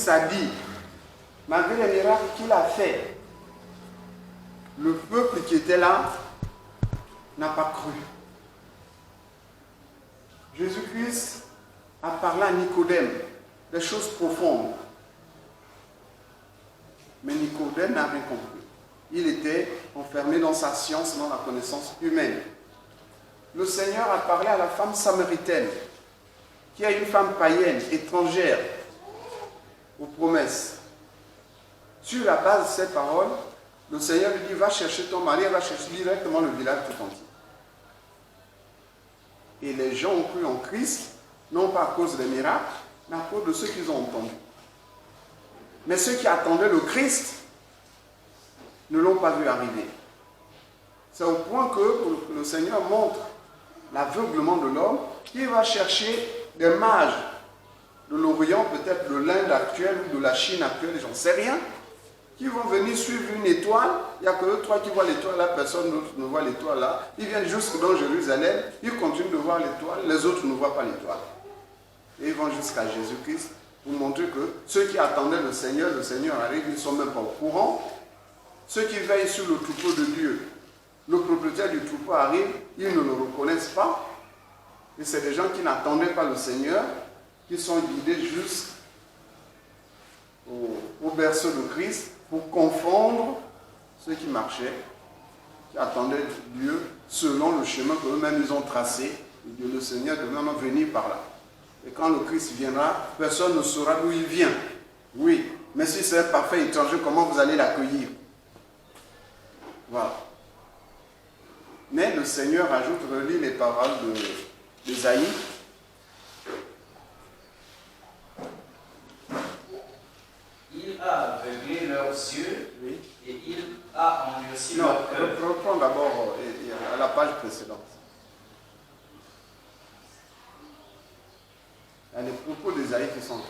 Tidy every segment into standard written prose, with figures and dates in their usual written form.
Jésus-Christ a dit, malgré les miracles qu'il a fait, le peuple qui était là n'a pas cru. Jésus-Christ a parlé à Nicodème des choses profondes. Mais Nicodème n'a rien compris. Il était enfermé dans sa science, dans la connaissance humaine. Le Seigneur a parlé à la femme samaritaine, qui est une femme païenne, étrangère, aux promesses. Sur la base de ces paroles, le Seigneur lui dit, va chercher ton mari, elle va chercher directement le village tout entier. Et les gens ont cru en Christ, non pas à cause des miracles, mais à cause de ceux qu'ils ont entendus. Mais ceux qui attendaient le Christ ne l'ont pas vu arriver. C'est au point que le Seigneur montre l'aveuglement de l'homme, qui va chercher des mages de l'Orient, peut-être de l'Inde actuelle ou de la Chine actuelle, j'en sais rien, qui vont venir suivre une étoile. Il n'y a que eux trois qui voient l'étoile là, personne d'autre ne voit l'étoile là. Ils viennent jusque dans Jérusalem, ils continuent de voir l'étoile, les autres ne voient pas l'étoile. Et ils vont jusqu'à Jésus-Christ pour montrer que ceux qui attendaient le Seigneur arrive, ils ne sont même pas au courant. Ceux qui veillent sur le troupeau de Dieu, le propriétaire du troupeau arrive, ils ne le reconnaissent pas. Et c'est des gens qui n'attendaient pas le Seigneur, qui sont guidés jusqu'au berceau de Christ pour confondre ceux qui marchaient, qui attendaient Dieu selon le chemin qu'eux-mêmes ils ont tracé. Et Dieu, le Seigneur devait maintenant venir par là. Et quand le Christ viendra, personne ne saura d'où il vient. Oui, mais si c'est un parfait étranger, comment vous allez l'accueillir? Voilà. Mais le Seigneur ajoute, relit les paroles d'Ésaïe. Il a aveuglé leurs yeux, oui, et il a endurci leur cœur. Reprends d'abord à la page précédente. Il y a les propos d'Ésaïe qui sont...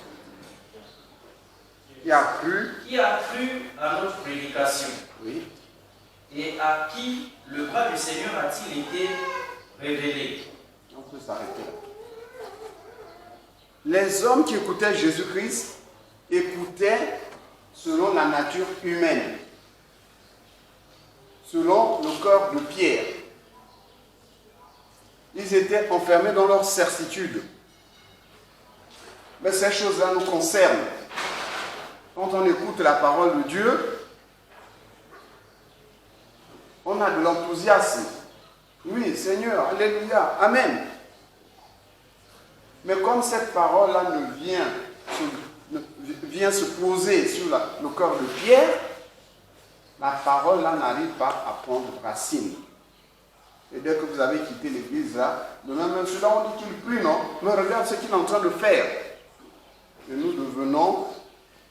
Qui a cru à notre prédication. Oui. Et à qui le bras du Seigneur a-t-il été révélé? On peut s'arrêter là. Les hommes qui écoutaient Jésus-Christ écoutaient selon la nature humaine, selon le cœur de Pierre. Ils étaient enfermés dans leur certitude. Mais ces choses-là nous concernent. Quand on écoute la parole de Dieu, on a de l'enthousiasme. Oui, Seigneur, alléluia, amen. Mais comme cette parole-là vient se poser sur le cœur de Pierre, la parole-là n'arrive pas à prendre racine. Et dès que vous avez quitté l'église, là, de même celui-là, on dit qu'il prie, non? Mais regarde ce qu'il est en train de faire. Et nous devenons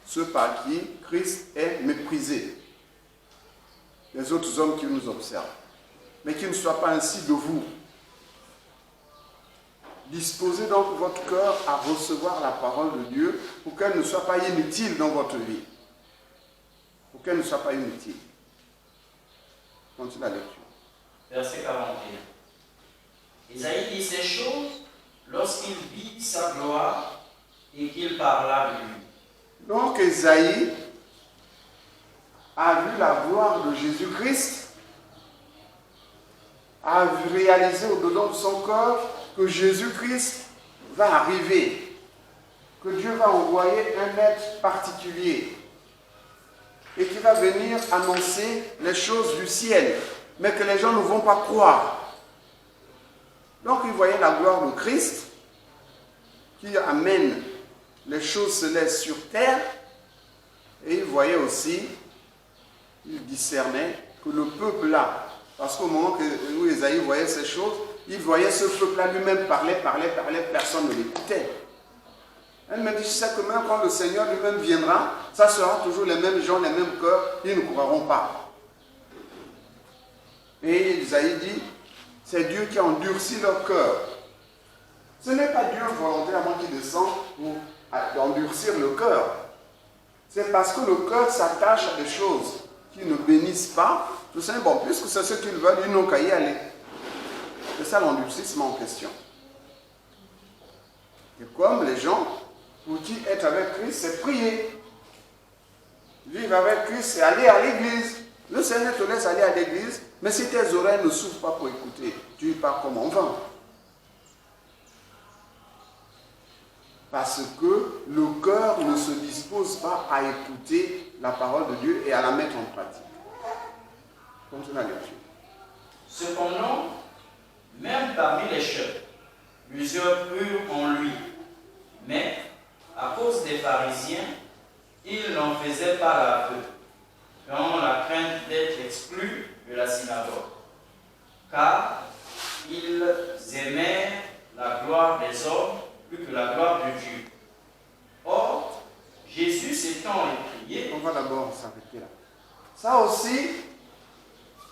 ceux par qui Christ est méprisé. Les autres hommes qui nous observent. Mais qu'il ne soit pas ainsi de vous. Disposez donc votre cœur à recevoir la parole de Dieu pour qu'elle ne soit pas inutile dans votre vie. Pour qu'elle ne soit pas inutile. Continue la lecture. Verset 41. Isaïe dit ces choses lorsqu'il vit sa gloire et qu'il parla de lui. Donc Isaïe a vu la gloire de Jésus-Christ, a réalisé au-dedans de son cœur que Jésus-Christ va arriver, que Dieu va envoyer un être particulier et qui va venir annoncer les choses du ciel, mais que les gens ne vont pas croire. Donc il voyait la gloire de Christ qui amène les choses célestes sur terre, et il voyait aussi, il discernait que le peuple là, parce qu'au moment où Isaïe voyait ces choses, il voyait ce peuple-là lui-même parler, personne ne l'écoutait. Elle me dit, je sais que même quand le Seigneur lui-même viendra, ça sera toujours les mêmes gens, les mêmes cœurs, ils ne croiront pas. Et Isaïe dit, c'est Dieu qui a endurci leur cœur. Ce n'est pas Dieu volontairement qui descend pour endurcir le cœur. C'est parce que le cœur s'attache à des choses qui ne bénissent pas. Tout ça, bon, puisque c'est ce qu'ils veulent, ils n'ont qu'à y aller. C'est ça l'endurcissement en question. Et comme les gens Pour qui être avec Christ, c'est prier. Vivre avec Christ, c'est aller à l'église. Le Seigneur te laisse aller à l'église, mais si tes oreilles ne s'ouvrent pas pour écouter, tu y pars comme enfant. Parce que le cœur ne se dispose pas à écouter la parole de Dieu et à la mettre en pratique. Continue la lecture. Cependant, même parmi les chefs, plusieurs crurent en lui. Mais, à cause des pharisiens, ils n'en faisaient pas l'aveu, dans la crainte d'être exclus de la synagogue. Car ils aimaient la gloire des hommes plus que la gloire de Dieu. Or, Jésus s'étant écrié... On va d'abord s'arrêter là. Ça aussi,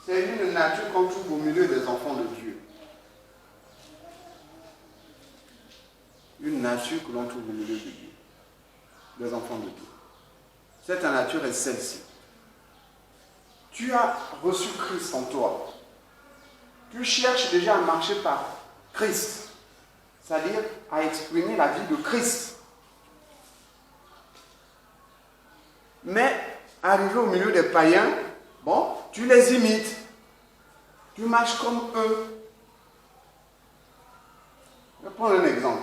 c'est une nature qu'on trouve au milieu des enfants de Dieu. Une nature que l'on trouve au milieu de Dieu. Des enfants de Dieu. Cette nature est celle-ci. Tu as reçu Christ en toi. Tu cherches déjà à marcher par Christ. C'est-à-dire à exprimer la vie de Christ. Mais, arrivé au milieu des païens, bon, tu les imites. Tu marches comme eux. Je vais prendre un exemple.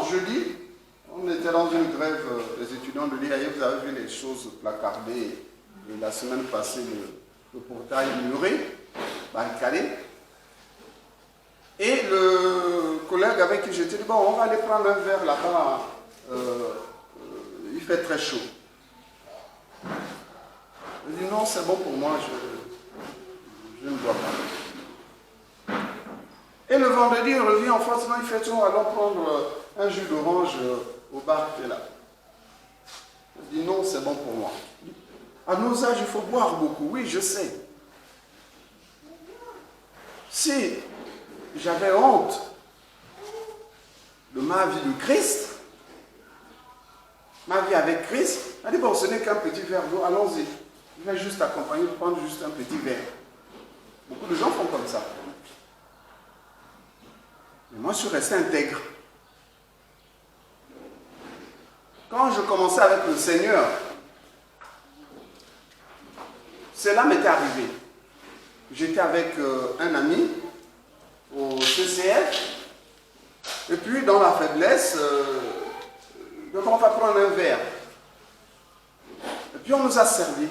Jeudi, on était dans une grève des étudiants de l'IAE. Vous avez vu les choses placardées. Et la semaine passée, le portail muré, barricadé. Et le collègue avec qui j'étais dit, bon, on va aller prendre un verre là-bas. Il fait très chaud. Je dis, non, c'est bon pour moi, je ne bois pas. Et le vendredi, il revient en face, non, il fait chaud, allons prendre un jus d'orange au bar qui est là. Je dis, non, c'est bon pour moi. À nos âges, il faut boire beaucoup. Oui, je sais. Si j'avais honte de ma vie de Christ, ma vie avec Christ, elle dit, bon, ce n'est qu'un petit verre d'eau, allons-y. Je vais juste accompagner, prendre juste un petit verre. Beaucoup de gens font comme ça. Mais moi, je suis resté intègre. Quand je commençais avec le Seigneur, cela m'était arrivé. J'étais avec un ami au CCF, et puis dans la faiblesse, donc on va prendre un verre. Et puis on nous a servi.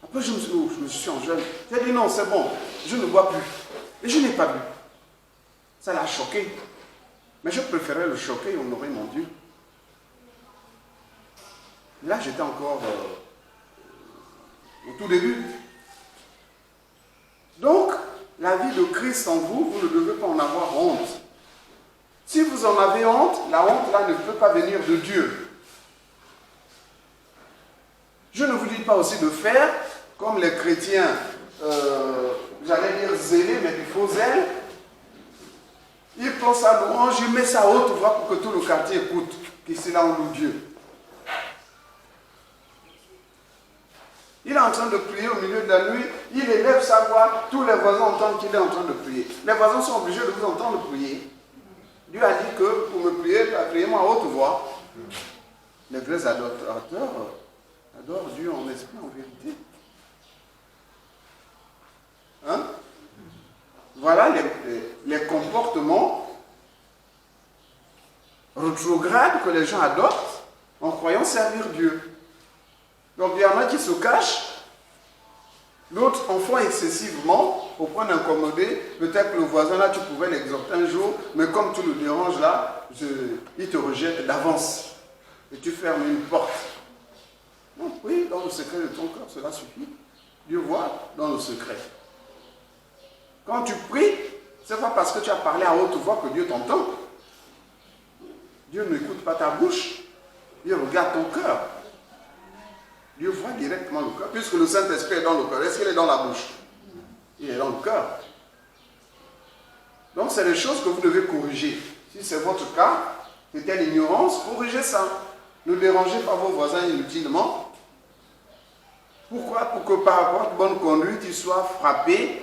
Après je me suis enjeune. J'ai dit non, c'est bon, je ne bois plus. Et je n'ai pas bu. Ça l'a choqué. Mais je préférais le choquer et honorer mon Dieu. Là, j'étais encore au tout début. Donc, la vie de Christ en vous, vous ne devez pas en avoir honte. Si vous en avez honte, la honte là ne peut pas venir de Dieu. Je ne vous dis pas aussi de faire comme les chrétiens, j'allais dire zélés, mais du faux zèle. Il prend sa louange, il met sa haute voix pour que tout le quartier écoute qu'ici là on loue Dieu. Il est en train de prier au milieu de la nuit, il élève sa voix, tous les voisins entendent qu'il est en train de prier. Les voisins sont obligés de vous entendre prier. Dieu a dit que pour me prier, priez-moi à haute voix. Les vrais adorateurs adorent Dieu en esprit, en vérité. Hein? Voilà les comportements rétrogrades que les gens adoptent en croyant servir Dieu. Donc il y en a qui se cachent, d'autres en font excessivement au point d'incommoder. Peut-être que le voisin là, tu pouvais l'exhorter un jour, mais comme tu le déranges là, il te rejette d'avance. Et tu fermes une porte. Non, oui, dans le secret de ton cœur, cela suffit. Dieu voit dans le secret. Quand tu pries, ce n'est pas parce que tu as parlé à haute voix que Dieu t'entend. Dieu n'écoute pas ta bouche. Dieu regarde ton cœur. Dieu voit directement le cœur. Puisque le Saint-Esprit est dans le cœur, est-ce qu'il est dans la bouche? Il est dans le cœur. Donc c'est des choses que vous devez corriger. Si c'est votre cas, c'était l'ignorance, corrigez ça. Ne dérangez pas vos voisins inutilement. Pourquoi? Pour que par rapport à bonne conduite, ils soient frappés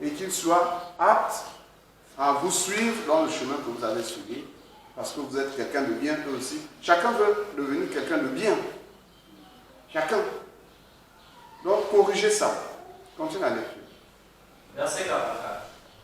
et qu'ils soient aptes à vous suivre dans le chemin que vous avez suivi, parce que vous êtes quelqu'un de bien, eux aussi. Chacun veut devenir quelqu'un de bien. Chacun. Donc, corrigez ça. Continuez à lecture. Verset 44.